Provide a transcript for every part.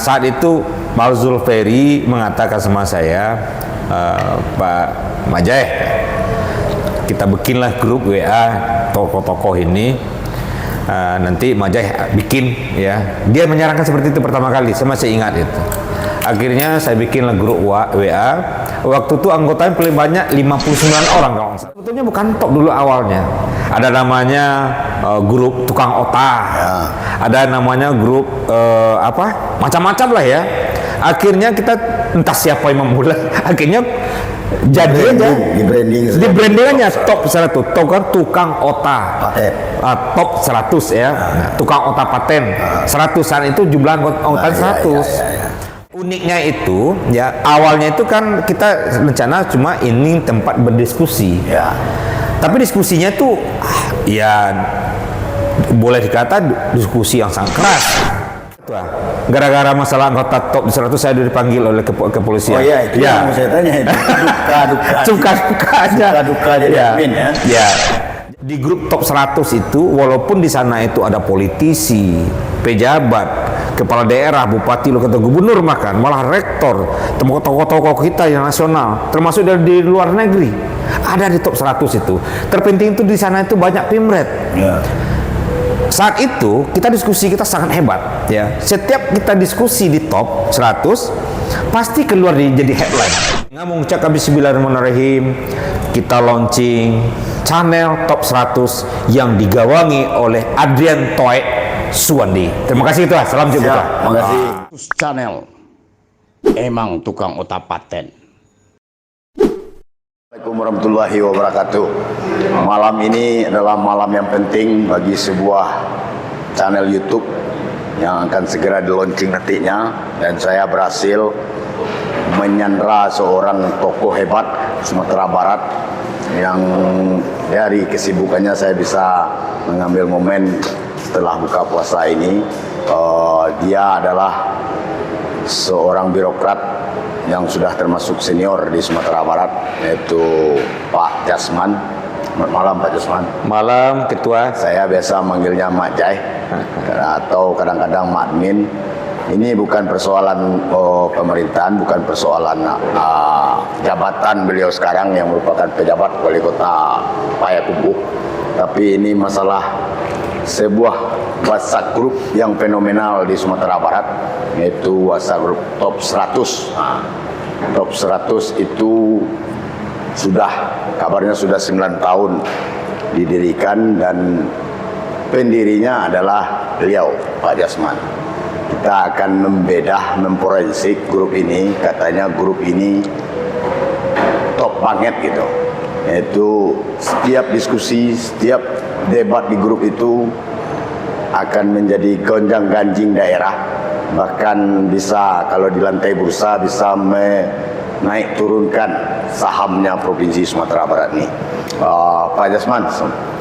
saat itu Marzul Ferry mengatakan sama saya, Pak Majai, kita bikinlah grup WA tokoh-tokoh ini, nanti Majai bikin ya. Dia menyarankan seperti itu pertama kali, saya masih ingat itu. Akhirnya saya bikinlah grup WA. Waktu itu anggotanya paling banyak 59 orang kalau nggak salah. Sebetulnya bukan top dulu awalnya. Ada namanya grup tukang otah, ya. Ada namanya grup macam-macam lah ya. Akhirnya kita entah siapa yang memulai. Akhirnya jadi aja di brandingannya top 100, tukang otah top 100 ya. Tukang otah paten 100-an itu jumlah anggota 100. Uniknya itu ya, awalnya itu kan kita rencana cuma ini tempat berdiskusi ya. Tapi diskusinya tuh ya boleh dikata diskusi yang sangat keras. Gara-gara masalah anggota top 100 saya dipanggil oleh kepolisian. Oh iya, itu yang mau saya tanya itu. Duka aja. Duka jadi admin ya. Ya. Di grup top 100 itu walaupun di sana itu ada politisi, pejabat, kepala daerah, bupati, atau gubernur, malah rektor, tokoh-tokoh kita yang nasional, termasuk dari luar negeri, ada di top 100 itu. Terpenting itu di sana itu banyak pimret. Ya. Saat itu kita diskusi kita sangat hebat ya. Setiap kita diskusi di top 100 pasti keluar jadi headline. Mengucapkan bismillahirrahmanirrahim, kita launching channel top 100 yang digawangi oleh Adrian Toek Suwandi. Terima kasih Ketua, salam sejahtera. Terima kasih. Channel emang tukang otah paten. Assalamualaikum warahmatullahi wabarakatuh. Malam ini adalah malam yang penting bagi sebuah channel YouTube yang akan segera di launching nantinya, dan saya berhasil menyandra seorang tokoh hebat Sumatera Barat yang dari kesibukannya saya bisa mengambil momen setelah buka puasa ini. Dia adalah seorang birokrat yang sudah termasuk senior di Sumatera Barat, yaitu Pak Jasman. Selamat malam Pak Jasman. Malam Ketua. Saya biasa manggilnya Mak Jai atau kadang-kadang Mak Admin. Ini bukan persoalan pemerintahan, bukan persoalan jabatan beliau sekarang yang merupakan pejabat wali kota Payakumbuh, tapi ini masalah sebuah WhatsApp group yang fenomenal di Sumatera Barat, yaitu WhatsApp group top 100. Top 100 itu kabarnya sudah 9 tahun didirikan, dan pendirinya adalah beliau Pak Jasman. Kita akan memforensik grup ini. Katanya grup ini top banget gitu, yaitu setiap diskusi, setiap debat di grup itu akan menjadi gonjang-ganjing daerah, bahkan bisa kalau di lantai bursa bisa naik turunkan sahamnya Provinsi Sumatera Barat ini. Pak Jasman,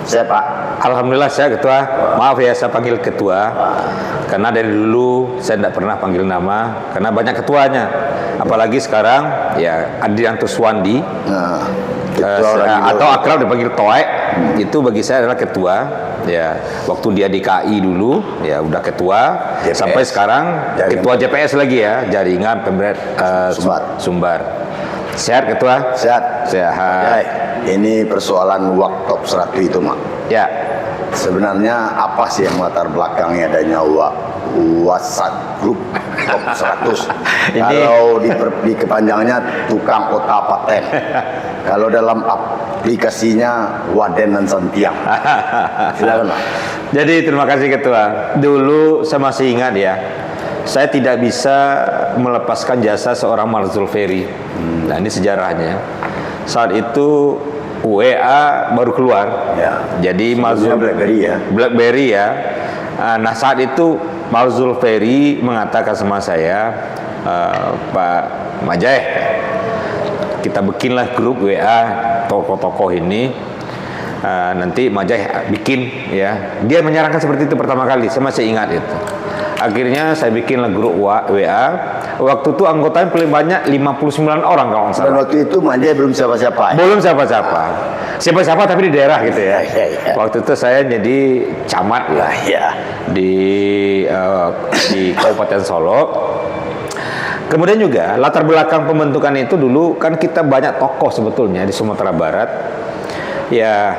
saya Pak. Alhamdulillah saya Ketua. Maaf ya saya panggil Ketua, karena dari dulu saya tidak pernah panggil nama, karena banyak ketuanya. Apalagi sekarang ya Adrian Suwandi, atau akrab dipanggil Toek, itu bagi saya adalah ketua. Ya, waktu dia di KI dulu ya udah ketua, JPS. Sampai sekarang ketua JPS lagi ya, jaringan Sumbar. Sehat Ketua? Sehat. Sehat. Ini persoalan WhatsApp top 100 itu, Mak. Ya. Sebenarnya apa sih yang latar belakangnya adanya WhatsApp grup top 100? Kalau di kepanjangannya tukang otah paten. Kalau dalam aplikasinya Waden dan Santiang. Silakan Pak. Jadi terima kasih Ketua. Dulu saya masih ingat ya, saya tidak bisa melepaskan jasa seorang Marzul Ferry. Nah ini sejarahnya. Saat itu WA baru keluar. Ya. Jadi Marzul BlackBerry ya. Nah saat itu Marzul Ferry mengatakan sama saya, Pak Majai, kita bikinlah grup WA tokoh-tokoh ini, nanti Majai bikin ya. Dia menyarankan seperti itu pertama kali, saya masih ingat itu. Akhirnya saya bikinlah grup WA. Waktu itu anggotanya paling banyak 59 orang kalau nggak salah. Dan waktu itu Majai belum siapa-siapa ya? Belum siapa-siapa. Siapa-siapa tapi di daerah gitu ya. Waktu itu saya jadi camat lah ya di Kabupaten Solo. Kemudian juga latar belakang pembentukan itu dulu kan kita banyak tokoh sebetulnya di Sumatera Barat ya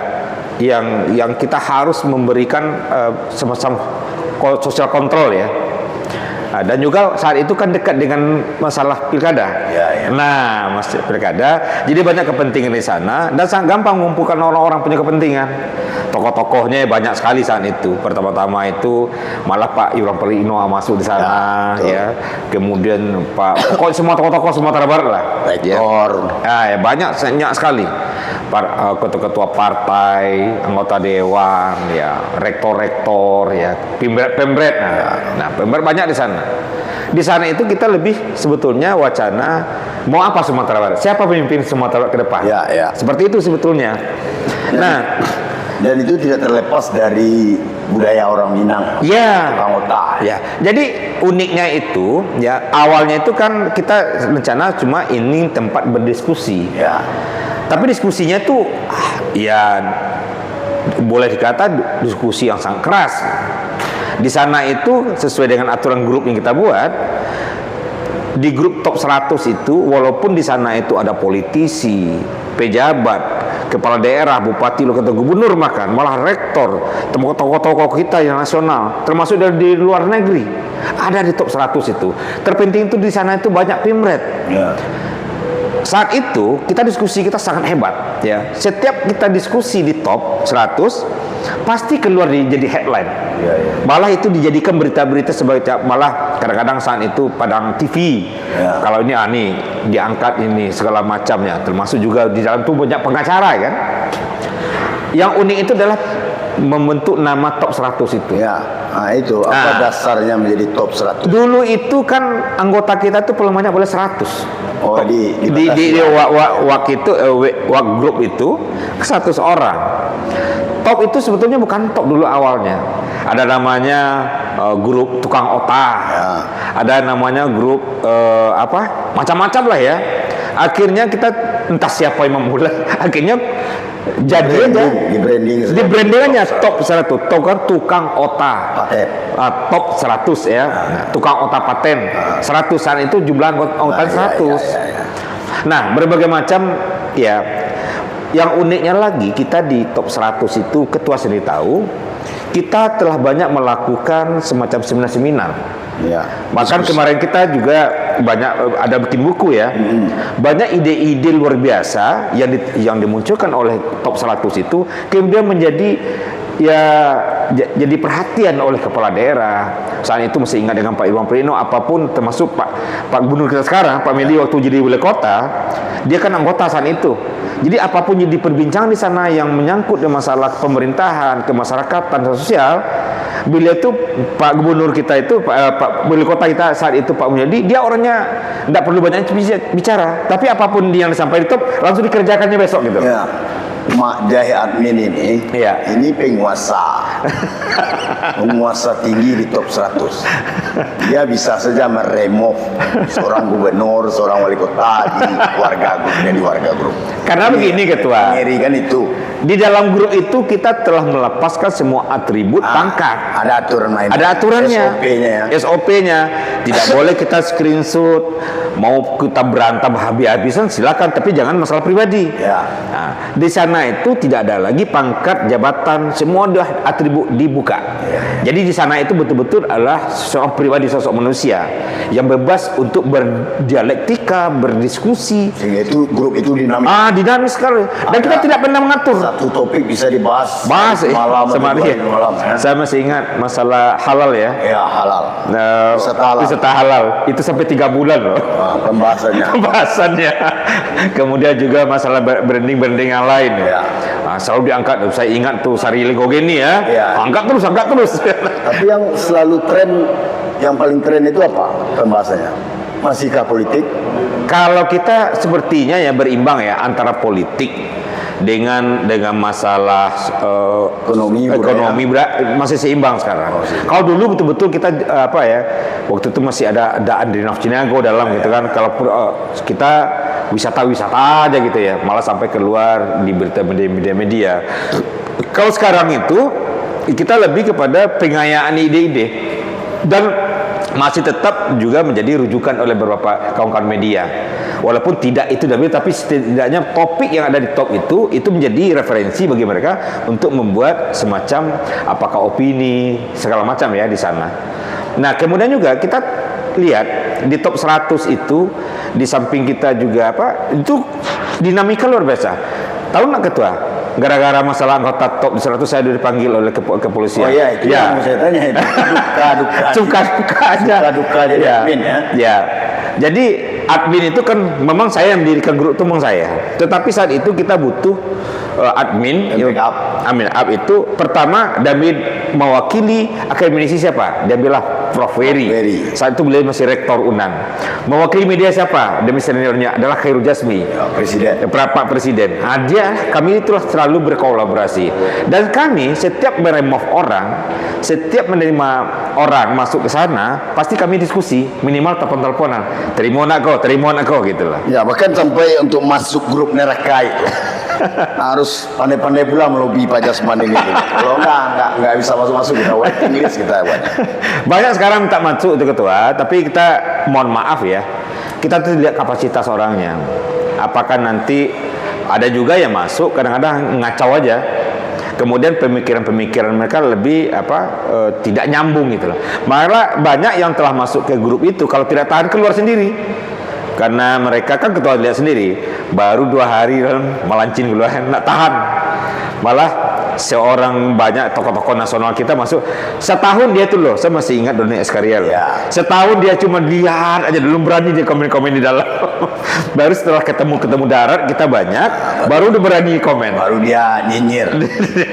yang kita harus memberikan semacam sosial kontrol ya. Dan juga saat itu kan dekat dengan masalah pilkada. Ya. Nah, masalah pilkada, jadi banyak kepentingan di sana dan sangat gampang mengumpulkan orang-orang punya kepentingan. Tokoh-tokohnya banyak sekali saat itu. Pertama-tama itu malah Pak Iwan Perino masuk di sana, ya. Kemudian pokoknya semua tokoh-tokoh Sumatera Barat lah. Rektor. Ya, banyak sekali. Ketua-ketua partai, anggota dewan, ya, rektor-rektor, ya, pemret. Nah, pemret banyak di sana. Di sana itu kita lebih sebetulnya wacana mau apa Sumatera Barat? Siapa pemimpin Sumatera Barat ke depan? Ya. Seperti itu sebetulnya. Nah, dan itu tidak terlepas dari budaya orang Minang. ya, Orang Otak. ya. Jadi uniknya itu, ya, awalnya itu kan kita rencana cuma ini tempat berdiskusi. Ya. Tapi diskusinya tuh ya boleh dikata diskusi yang sangat keras. Di sana itu sesuai dengan aturan grup yang kita buat, di grup top 100 itu walaupun di sana itu ada politisi, pejabat, kepala daerah, bupati, kota gubernur, malah rektor, tokoh-tokoh kita yang nasional, termasuk dari luar negeri, ada di top 100 itu. Terpenting itu di sana itu banyak pimret. Ya. Saat itu kita diskusi kita sangat hebat ya. Setiap kita diskusi di top 100 pasti keluar jadi headline. Ya. Malah itu dijadikan berita-berita sebagai malah kadang-kadang saat itu Padang TV. Ya. Kalau ini diangkat ini segala macamnya, termasuk juga di dalam itu banyak pengacara kan. Yang unik itu adalah membentuk nama top 100 itu. Ya. Nah, itu apa dasarnya menjadi top 100? Dulu itu kan anggota kita tuh paling banyak boleh 100. Oh, di wak itu wak grup itu 100 orang. Top itu sebetulnya bukan top dulu awalnya. Ada namanya grup tukang otak. Ya. Ada namanya grup macam-macam lah ya. Akhirnya kita entah siapa yang memulai. Akhirnya jadi aja di brandingannya top 100. Top kan tukang otak. Paten. Top 100 ya. Tukang otak paten. 100-an itu jumlah anggota 100. Ya. Nah, berbagai macam ya. Yang uniknya lagi kita di top 100 itu ketua sendiri tahu kita telah banyak melakukan semacam seminar-seminar. Ya. Bahkan kemarin kita juga banyak ada bikin buku ya. Banyak ide-ide luar biasa yang dimunculkan oleh top 100 itu kemudian menjadi ya jadi perhatian oleh kepala daerah. Saat itu masih ingat dengan Pak Iwan Perino, apapun termasuk Pak Gubernur kita sekarang, Pak Medi waktu jadi wali kota, dia kan anggota saat itu. Jadi apapun yang diperbincangkan di sana yang menyangkut dengan masalah pemerintahan, kemasyarakatan, sosial, beliau itu Pak Gubernur kita itu Pak wali kota kita saat itu Pak Mulyadi, dia orangnya tidak perlu banyak bicara, tapi apapun yang disampaikan itu langsung dikerjakannya besok gitu. Ya. Mak Jahe admin ini, ya. Ini penguasa tinggi di top 100. Dia bisa saja meremove seorang gubernur, seorang wali kota di warga grup. Karena begini ketua, mengerikan itu. Di dalam grup itu kita telah melepaskan semua atribut pangkat. Ada aturan lain. Ada aturannya. SOP-nya ya. SOP-nya. Tidak boleh kita screenshot. Mau kita berantem habis-habisan silakan, tapi jangan masalah pribadi. Ya. Nah, di sana itu tidak ada lagi pangkat, jabatan, semua sudah atribut dibuka. Ya. Jadi di sana itu betul-betul adalah seorang pribadi, sosok manusia yang bebas untuk berdialektika, berdiskusi. Sehingga itu grup itu dinamis. Dinamis sekali. Dan kita tidak pernah mengatur. Satu topik bisa dibahas malam malam. Saya masih ingat masalah halal ya. Ya, halal. Wisata halal itu sampai 3 bulan loh. Pembahasannya. Kemudian juga masalah branding yang lain. Ya. Selalu diangkat. Saya ingat tuh Sarili Gogeni ya. Angkat terus. Tapi yang selalu yang paling tren itu apa pembahasannya? Masihkah politik? Kalau kita sepertinya ya berimbang ya antara politik dengan masalah ekonomi masih seimbang sekarang. Kalau dulu betul-betul kita waktu itu masih ada Andri Nafcinago dalam gitu kan. Kalau kita wisata aja gitu ya, malah sampai keluar di berita media. Kalau sekarang itu kita lebih kepada pengayaan ide-ide dan masih tetap juga menjadi rujukan oleh beberapa kawan-kawan media. Walaupun tidak itu tapi setidaknya topik yang ada di top itu menjadi referensi bagi mereka untuk membuat semacam apakah opini segala macam ya di sana. Nah, kemudian juga kita lihat di top 100 itu di samping kita juga itu dinamika luar biasa. Tahu nggak ketua? Gara-gara masalah anggota top 100 saya dipanggil oleh kepolisian. Oh iya, itu yang mau saya tanya itu. Duka aja. Jadi admin ya. Ya. Jadi admin itu kan memang saya yang mendirikan grup itu memang saya. Tetapi saat itu kita butuh admin. Admin up itu pertama David mewakili akademisi siapa? Dia bilang Prof. Ferry. Saat itu beliau masih rektor UNAN. Mewakili media siapa? Demi seniornya adalah Khairul Jasmi, Presiden. Pak Presiden. Kami itulah selalu berkolaborasi. Dan kami setiap meremove orang, setiap menerima orang masuk ke sana, pasti kami diskusi, minimal telepon-teleponan. Terima nak kau gitu lah. Ya, bahkan sampai untuk masuk grup neraka itu harus pandai-pandai pula melobi Pak Jasman ini. Kalau enggak bisa masuk kita waiting list kita banyak sekarang minta masuk itu ketua, tapi kita mohon maaf ya, kita tuh lihat kapasitas orangnya. Apakah nanti ada juga yang masuk kadang-kadang ngacau aja, kemudian pemikiran-pemikiran mereka lebih tidak nyambung gitu loh. Malah banyak yang telah masuk ke grup itu kalau tidak tahan keluar sendiri. Karena mereka kan ketua lihat sendiri, baru 2 hari melancin keluar, nak tahan. Malah seorang banyak tokoh-tokoh nasional kita masuk setahun dia tuh loh, saya masih ingat Doni Eskariel. Ya. Setahun dia cuma lihat aja, belum berani dia komen-komen di dalam. Baru setelah ketemu darat kita banyak, baru udah berani komen. Baru dia nyinyir.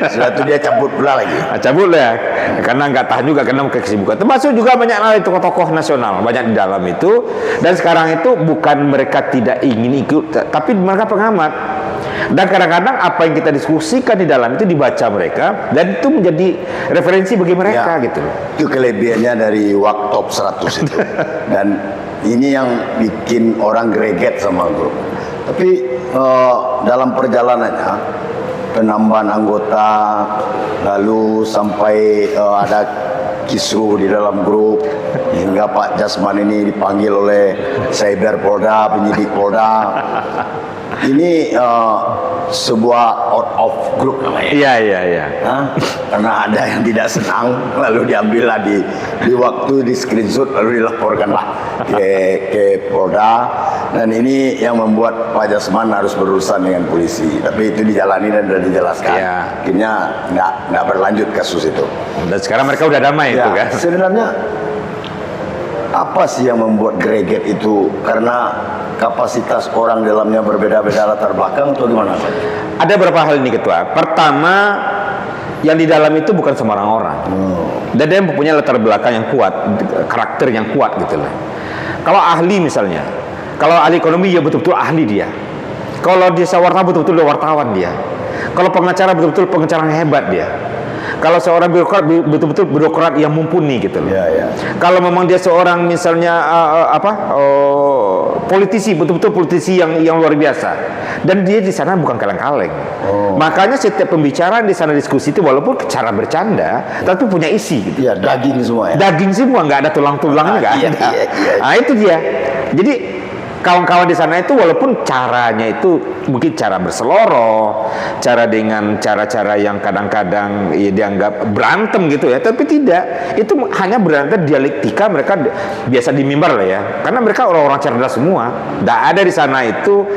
Setelah itu dia cabut pula lagi. Cabut lah, karena nggak tahan juga karena kesibukan. Termasuk juga banyak lagi tokoh-tokoh nasional banyak di dalam itu. Dan sekarang itu bukan mereka tidak ingin ikut, tapi mereka pengamat. Dan kadang-kadang apa yang kita diskusikan di dalam itu dibaca mereka dan itu menjadi referensi bagi mereka gitu. Itu kelebihannya dari Waktop 100 itu. Dan ini yang bikin orang greget sama grup. Tapi dalam perjalanannya penambahan anggota lalu sampai ada kisruh di dalam grup hingga Pak Jasman ini dipanggil oleh Cyber Polda, penyidik Polda. Ini sebuah out of group namanya. Iya. Karena ada yang tidak senang, lalu diambillah di waktu di screenshot lalu dilaporkanlah ke Polda. Dan ini yang membuat Pak Jasman harus berurusan dengan polisi. Tapi itu dijalani dan sudah dijelaskan. Ya. Akhirnya nggak berlanjut kasus itu. Dan sekarang mereka udah damai itu kan. Sebenarnya apa sih yang membuat greget itu? Karena kapasitas orang dalamnya berbeda-beda latar belakang atau gimana? Ada beberapa hal ini ketua. Pertama, yang di dalam itu bukan sembarang orang. Dan dia mempunyai latar belakang yang kuat, karakter yang kuat gitu lah. Kalau ahli misalnya, kalau ahli ekonomi ya betul-betul ahli dia. Kalau dia wartawan betul-betul dia wartawan dia. Kalau pengacara betul-betul pengacara yang hebat dia. Kalau seorang birokrat betul-betul birokrat yang mumpuni gitu loh. Ya. Kalau memang dia seorang misalnya politisi betul-betul politisi yang luar biasa. Dan dia di sana bukan kaleng-kaleng. Makanya setiap pembicaraan di sana diskusi itu walaupun cara bercanda tapi punya isi gitu. Iya, daging semua ya. Daging semua, nggak ada tulang-tulangnya nggak ada. Iya. Nah itu dia. Jadi kawan-kawan di sana itu walaupun caranya itu mungkin cara berseloroh, cara dengan cara-cara yang kadang-kadang ya, dianggap berantem gitu ya, tapi tidak, itu hanya berantem dialektika mereka biasa di mimbar lah ya, karena mereka orang-orang cerdas semua. Tidak ada di sana itu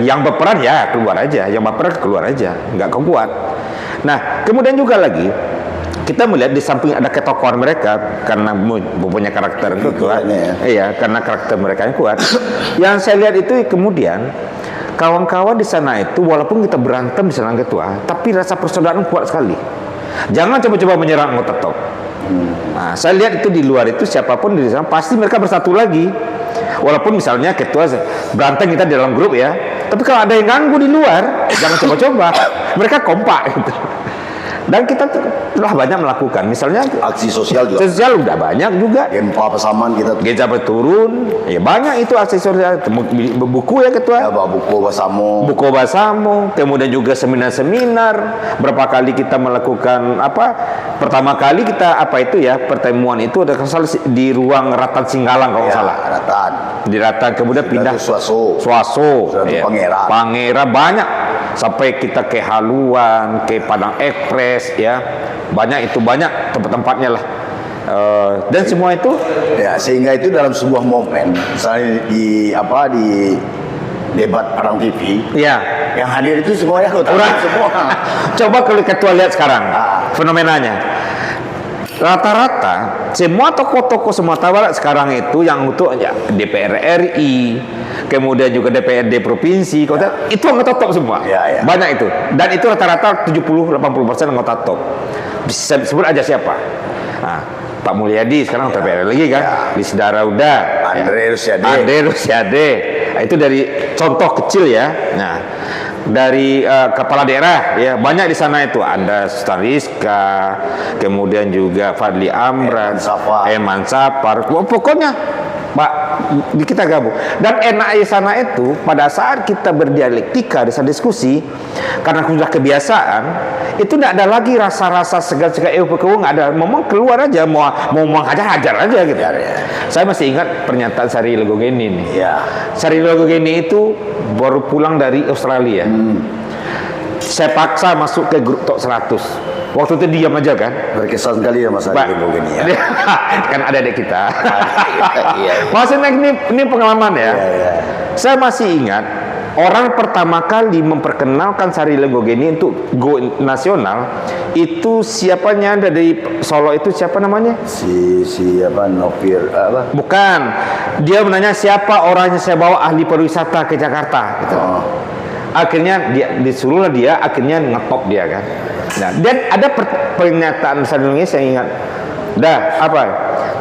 yang berperan ya keluar aja, yang berperan keluar aja, nggak kuat. Nah kemudian juga lagi kita melihat di samping ada ketokohan mereka karena mempunyai karakter yang kuat, iya, karena karakter mereka yang kuat. Yang saya lihat itu kemudian kawan-kawan di sana itu walaupun kita berantem di sana ketua, tapi rasa persaudaraan kuat sekali. Jangan coba-coba menyerang anggota top. Nah, saya lihat itu di luar itu siapapun di sana pasti mereka bersatu lagi. Walaupun misalnya ketua berantem kita di dalam grup ya, tapi kalau ada yang ganggu di luar, jangan coba-coba. Mereka kompak gitu. Dan kita telah banyak melakukan, misalnya Aksi sosial juga. sosial udah banyak juga. Gempa Pasaman kita Geja turun, ya banyak itu aksi sosial. Buku ya ketua. ya bawa buku bersama. Buku Basamo, kemudian juga seminar-seminar. Berapa kali kita melakukan apa? Pertama kali kita apa itu ya pertemuan itu ada salah di ruang Ratan Singgalang kalau nggak salah. Ratan. Di Ratan kemudian pindah Suaso. Suaso, Sudah ya. Pangeran. Pangeran banyak sampai kita ke Haluan, ke Padang Ekspres ya. Banyak itu banyak tempat-tempatnya lah. Dan semua itu Ya, sehingga itu dalam sebuah momen, misalnya di debat Padang TV, ya. yang hadir itu semuanya Orang semua. Coba kalau ketua lihat sekarang fenomenanya. Rata-rata semua tokoh-tokoh Sumatera Barat sekarang itu yang untuk ya, DPR RI, kemudian juga DPRD provinsi, kota itu anggota top semua. Ya. Banyak itu. Dan itu rata-rata 70-80% anggota top. Bisa sebut aja siapa. Nah, Pak Mulyadi sekarang DPR lagi kan. Di Sedara udah. Andre Rusyade. Andre Rusyade. Nah, itu dari contoh kecil ya. Nah, dari kepala daerah ya banyak di sana itu Anda Stariska, kemudian juga Fadli Amran, Eman Sapar. Pokoknya Pak kita gabung. Dan enak di sana itu pada saat kita berdialektika, di saat diskusi, karena sudah kebiasaan, itu tidak ada lagi rasa-rasa segan-segan nggak ada. Memang keluar aja mau hajar aja gitu. Ya. Saya masih ingat pernyataan Sari Legogeni nih. Ya. Sari Legogeni itu baru pulang dari Australia. Saya paksa masuk ke grup top 100. Waktu itu diam aja kan. Berkesan sekali ya Mas Ari begini ya. Kan ada adik kita. Iya. Maksudnya ini pengalaman ya. Iya. Saya masih ingat orang pertama kali memperkenalkan Sari Legogeni untuk go nasional itu siapanya dari Solo itu siapa namanya? Novir apa? Bukan. Dia menanya siapa orangnya saya bawa ahli pariwisata ke Jakarta gitu. Akhirnya disuruhlah dia, akhirnya ngetop dia kan. Nah, dan ada pernyataan Sari saya ingat.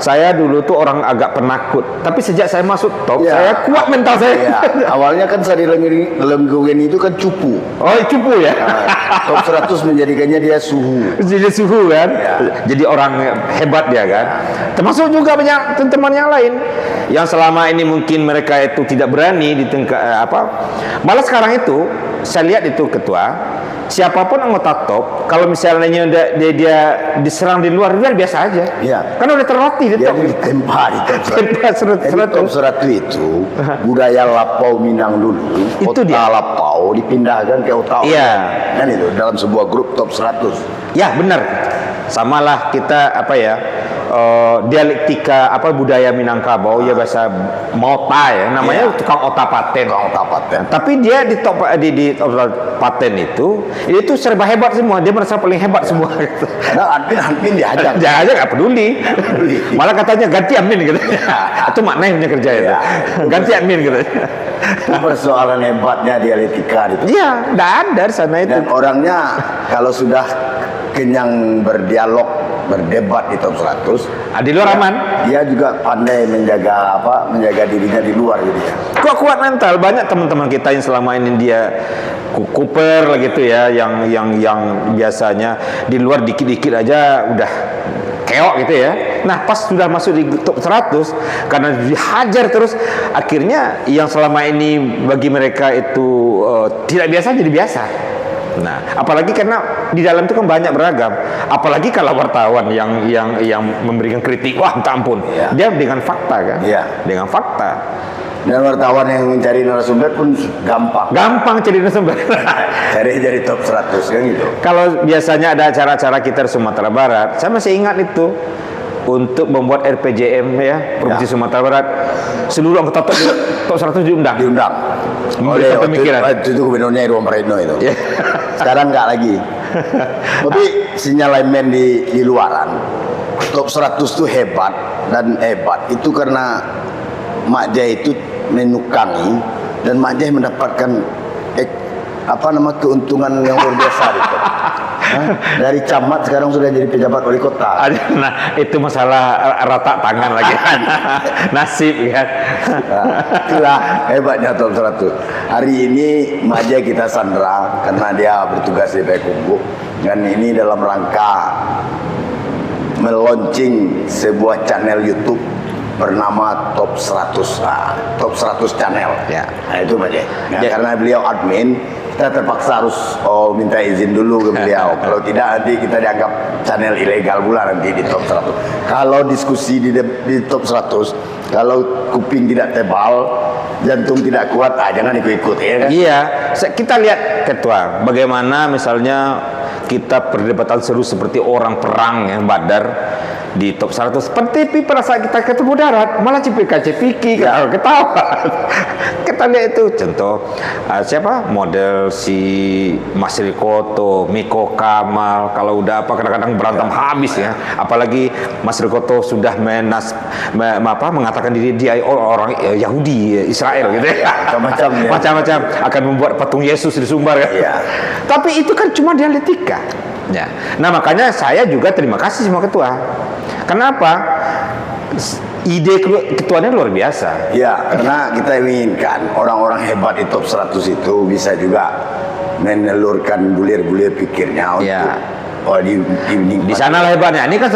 Saya dulu tuh orang agak penakut, tapi sejak saya masuk top, saya kuat mental saya. Ya. Awalnya kan Sari Legogeni itu kan cupu. Oh, cupu ya. Top 100 menjadikannya dia suhu. Jadi suhu kan. Jadi orang hebat dia kan. Termasuk juga banyak teman-teman yang lain yang selama ini mungkin mereka itu tidak berani di malah sekarang itu saya lihat itu ketua siapapun anggota top kalau misalnya dia diserang di luar biasa aja. Iya. Kan udah terlatih di Dia top. ditempa di top 100. Tempa Top 100 itu budaya Lapau Minang dulu. Itu dia. Lapau dipindahkan ke Ottawa. Iya. Dan itu dalam sebuah grup top 100. Ya benar. Samalah kita dialektika budaya Minangkabau ya bahasa Mota ya namanya tukang otak paten. Tapi dia di top paten itu serba hebat semua, dia merasa paling hebat semua gitu. Karena admin diajak. Dia aja nggak peduli. Malah katanya ganti admin gitu. Itu maknanya kerja itu. Ganti admin gitu. Itu persoalan hebatnya dialektika itu. Iya, nggak ada di sana itu. Dan orangnya kalau sudah kenyang berdialog, berdebat di top 100, di luar aman. Dia juga pandai menjaga dirinya di luar gitu ya. Kuat mental. Banyak teman-teman kita yang selama ini dia kuper lah gitu ya, yang biasanya di luar dikit-dikit aja udah keok gitu ya. Nah, pas sudah masuk di top 100 karena dihajar terus, akhirnya yang selama ini bagi mereka itu tidak biasa jadi biasa. Nah, apalagi karena di dalam itu kan banyak beragam. Apalagi kalau wartawan yang memberikan kritik, wah minta ampun. Dia dengan fakta kan? Dengan fakta. Dan wartawan yang mencari narasumber pun gampang cari narasumber. Cari dari top 100 kan gitu. Kalau biasanya ada acara-acara kita di Sumatera Barat, saya masih ingat itu untuk membuat RPJM ya, Provinsi Sumatera Barat. Seluruh anggota top 100 diundang. Oleh itu gubernurnya Irwan Prayitno itu. Sekarang enggak lagi. Tapi sinyalemen di luaran top 100 itu hebat itu karena Mak Jai itu menukangi dan Mak Jai mendapatkan keuntungan yang luar biasa gitu. Hah? Dari camat sekarang sudah jadi pejabat wali kota. Nah, itu masalah rata tangan lagi. Nasib kan. Nah, itulah hebatnya Top 100. Hari ini Majai kita sandra karena dia bertugas di Payakumbuh, dan ini dalam rangka meluncing sebuah channel YouTube bernama Top 100. Top 100 channel. Ya. Nah, itu Majai. Nah, Ya. karena beliau admin, kita terpaksa harus minta izin dulu ke beliau. Kalau tidak nanti kita dianggap channel ilegal pula nanti di Top 100. Kalau diskusi di Top 100, kalau kuping tidak tebal, jantung tidak kuat, jangan ikut-ikut ya kan? Iya, kita lihat Ketua, bagaimana misalnya kita perdebatan seru seperti orang perang yang Badar di Top 100. Tapi pada saat kita ketemu darat, malah cipika-cipiki, ketawa. Kita lihat itu contoh siapa model si Mas Rikoto, Miko Kamal, kalau udah apa kadang-kadang berantem habis ya. Apalagi Mas Rikoto sudah mengatakan diri dia orang Yahudi, Israel gitu ya. Macam-macam ya. Macam-macam akan membuat patung Yesus di Sumbar ya. Iya. Tapi itu kan cuma dialektika. Ya. Nah, makanya saya juga terima kasih sama ketua. Kenapa? Ide ketuanya luar biasa. Ya, karena kita inginkan orang-orang hebat di Top 100 itu bisa juga menelurkan bulir-bulir pikirnya untuk Ya. Di sana lah hebatnya. Ini kan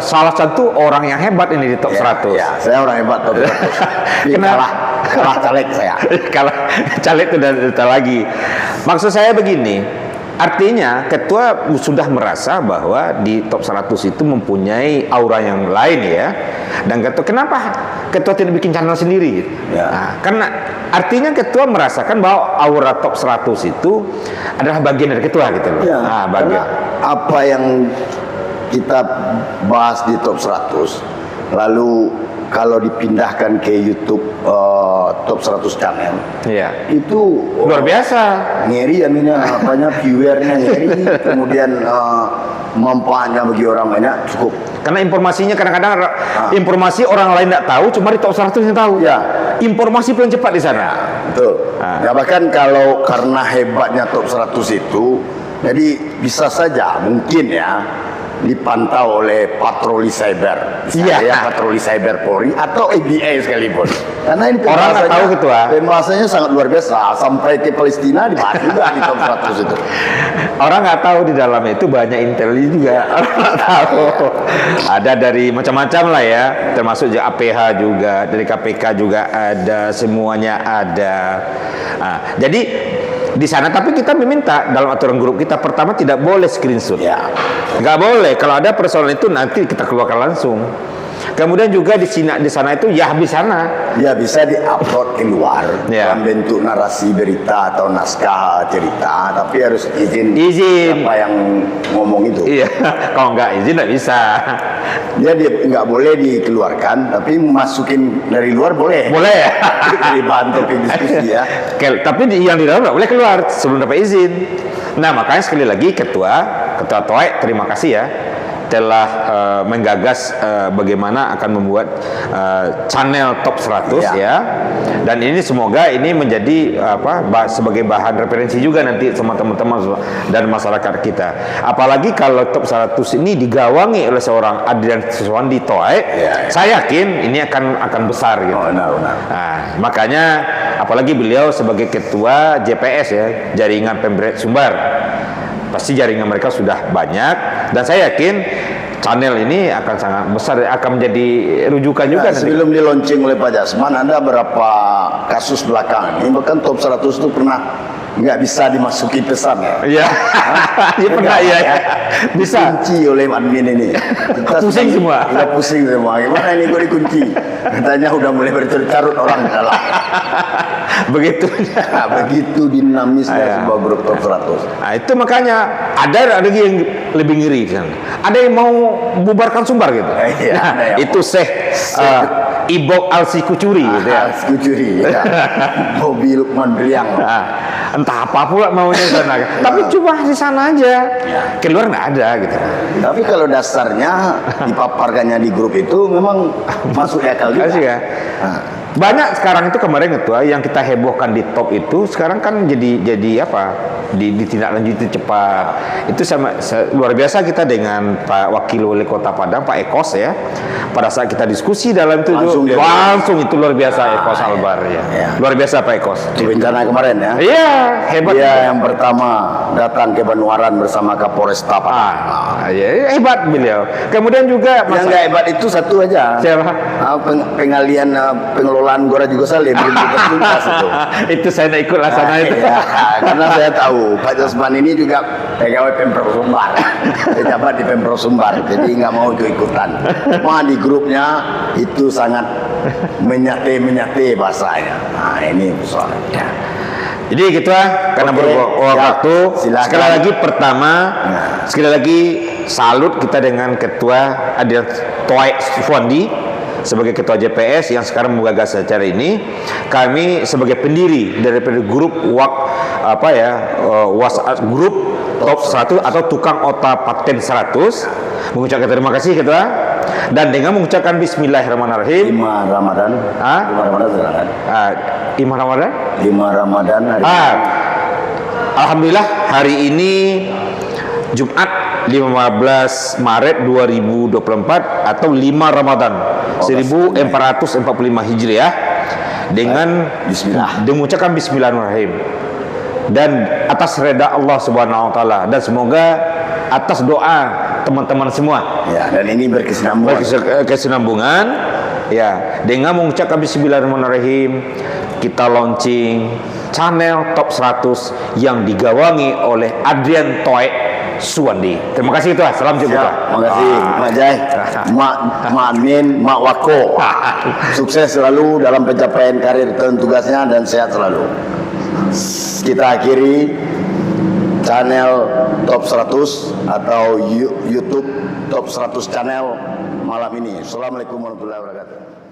salah satu orang yang hebat ini di Top 100. Ya, saya orang hebat Top 100. kalah caleg saya. Kalau caleg itu udah lagi. Maksud saya begini, artinya ketua sudah merasa bahwa di Top 100 itu mempunyai aura yang lain ya. Dan ketua, kenapa ketua tidak bikin channel sendiri? Ya. Nah, karena artinya ketua merasakan bahwa aura Top 100 itu adalah bagian dari ketua gitu loh. Ya, Nah, bagian. apa yang kita bahas di Top 100, lalu kalau dipindahkan ke YouTube Top 100 channel, Iya. itu Luar biasa. ngeri anunya, apanya viewernya ngeri, kemudian manfaatnya bagi orang banyak cukup. Karena informasinya kadang-kadang informasi orang lain tidak tahu, cuma di Top 100 yang tahu. Ya. Informasi paling cepat di sana. Betul. Ah. Ya, bahkan kalau karena hebatnya Top 100 itu, jadi bisa saja mungkin ya dipantau oleh patroli cyber, Iya. ya, patroli cyber Polri atau FBI sekalipun. Karena ini Orang nggak tahu gitu, pembahasannya sangat luar biasa, sampai ke Palestina dibahas juga di Top 100 itu. Orang nggak tahu di dalam itu banyak intel juga. Orang nggak tahu. Ada dari macam-macam lah ya, termasuk APH juga, dari KPK juga ada, semuanya ada. Nah, jadi di sana, tapi kita meminta dalam aturan grup kita pertama tidak boleh screenshot. Ya. Nggak boleh. Kalau ada persoalan itu nanti kita keluarkan langsung. Kemudian juga di sana itu ya habis sana. Ya, bisa diupload keluar Ya. dalam bentuk narasi berita atau naskah cerita, tapi harus izin Izin. siapa yang ngomong itu. Iya, kalau nggak izin nggak bisa. Dia nggak boleh dikeluarkan, tapi masukin dari luar boleh. Boleh ya. Jadi bahan topik diskusi ya. Tapi yang di dalam nggak boleh keluar sebelum dapat izin. Nah, makanya sekali lagi ketua Toek terima kasih ya telah menggagas bagaimana akan membuat channel Top 100 ya. Dan ini semoga ini menjadi sebagai bahan referensi juga nanti sama teman-teman dan masyarakat kita. Apalagi kalau Top 100 ini digawangi oleh seorang Adrian Siswandi Toek, saya yakin ini akan besar gitu. Oh, benar. Nah, makanya apalagi beliau sebagai ketua JPS ya, Jaringan Pemberet Sumbar. Pasti jaringan mereka sudah banyak, dan saya yakin channel ini akan sangat besar, akan menjadi rujukan juga nanti. Sebelum di-launching oleh Pak Jasman, ada berapa kasus belakangan ini, bahkan Top 100 itu pernah nggak bisa dimasuki pesan ya. Iya, iya pernah ya. Bisa. Dikunci oleh admin ini. Kita Pusing semua. Kita pusing semua. Gimana ini kok dikunci? Katanya udah mulai bercarut orang di dalam. Begitu. Nah, begitu dinamisnya sebuah grup Top 100. Nah, itu makanya ada lagi yang lebih ngeri kan. Ada yang mau bubarkan Sumbar gitu. Iya, Nah, ada yang itu Ibok Alsi Kucuri gitu ya. Kucuri ya. Hobi Lukman Beliang. Nah, entah apa pula maunya di sana. Tapi cuma di sana aja. Keluar nggak ada gitu. Tapi kalau dasarnya dipaparkannya di grup itu memang masuk akal juga. Asik ya. Nah, Banyak sekarang itu kemarin ketua yang kita hebohkan di top itu sekarang kan jadi apa? ditindaklanjuti cepat. Itu luar biasa kita dengan Pak Wakil Wali Kota Padang, Pak Ekos ya. Pada saat kita diskusi dalam itu langsung itu luar biasa Ekos Albar ya. Luar biasa Pak Ekos. Di bencana kemarin ya. Iya, hebat. Dia yang pertama datang ke Banuaran bersama Kapolresta Padang. Ya, hebat beliau. Kemudian juga yang nggak hebat itu satu aja. Siapa? Pengalian pengelolaan Gora Juga Salim belum tuntas itu. Itu saya tidak ikut laksana itu. Ya, karena saya tahu Pak Jasman ini juga pegawai Pemprov Sumbar, pejabat di Pemprov Sumbar, jadi nggak mau ikut-ikutan. Cuma di grupnya itu sangat menyate bahasanya. Nah ini soalnya. Jadi gitu karena waktu. Sekali lagi pertama, sekali lagi salut kita dengan Ketua Adian Toek Suwandi sebagai Ketua JPS yang sekarang menggagas acara ini. Kami sebagai pendiri daripada grup WhatsApp grup Top 100 atau Tukang Otak Paten 100 mengucapkan terima kasih Ketua, dan dengan mengucapkan Bismillahirrahmanirrahim. 5 Ramadan. 5 Ramadan. 5 Ramadan hari Alhamdulillah hari ini Jumat 15 Maret 2024 atau 5 Ramadan 1445 Hijriah dengan mengucapkan Bismillahirrahmanirrahim dan atas reda Allah Subhanahu wa taala, dan semoga atas doa teman-teman semua ya, dan ini berkesinambungan ya, dengan mengucapkan Bismillahirrahmanirrahim kita launching channel Top 100 yang digawangi oleh Adrian Toek Suwandi. Terima kasih Ketua. Salam jumpa. Terima kasih Mak Jai, Mak Admin, Mak Wako. Sukses selalu dalam pencapaian karir dan tugasnya, dan sehat selalu. Kita akhiri channel Top 100 atau YouTube Top 100 channel malam ini. Assalamualaikum warahmatullahi wabarakatuh.